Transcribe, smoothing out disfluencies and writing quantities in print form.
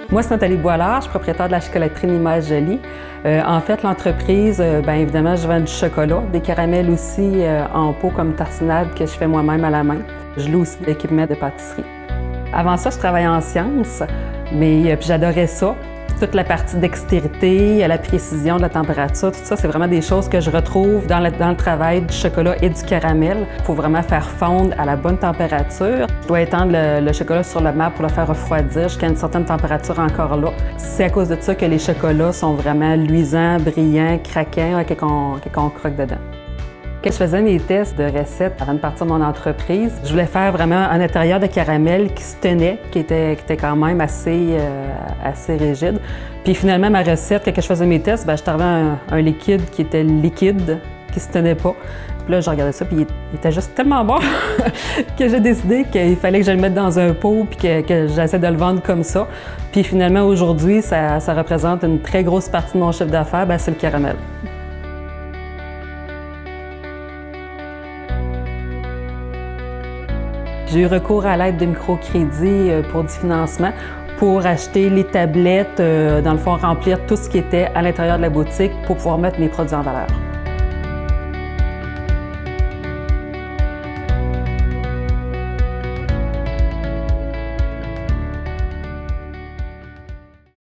Moi, c'est Nathalie Boilard, je suis propriétaire de la chocolaterie L'Image Jolie. En fait, l'entreprise, bien évidemment, je vends du chocolat, des caramels aussi en pot comme tartinade que je fais moi-même à la main. Je loue aussi l'équipement de pâtisserie. Avant ça, je travaillais en sciences, mais puis j'adorais ça. Toute la partie dextérité, la précision de la température, tout ça, c'est vraiment des choses que je retrouve dans le travail du chocolat et du caramel. Il faut vraiment faire fondre à la bonne température. Je dois étendre le chocolat sur le mât pour le faire refroidir jusqu'à une certaine température encore là. C'est à cause de ça que les chocolats sont vraiment luisants, brillants, craquants quand on croque dedans. Quand je faisais mes tests de recettes avant de partir de mon entreprise, je voulais faire vraiment un intérieur de caramel qui se tenait, qui était quand même assez rigide. Puis finalement, ma recette, quand je faisais mes tests, bien, je trouvais un liquide qui était liquide, qui se tenait pas. Puis là, je regardais ça, puis il était juste tellement bon que j'ai décidé qu'il fallait que je le mette dans un pot puis que j'essaie de le vendre comme ça. Puis finalement, aujourd'hui, ça représente une très grosse partie de mon chiffre d'affaires, bien, c'est le caramel. J'ai eu recours à l'aide de microcrédits pour du financement pour acheter les tablettes, dans le fond, remplir tout ce qui était à l'intérieur de la boutique pour pouvoir mettre mes produits en valeur.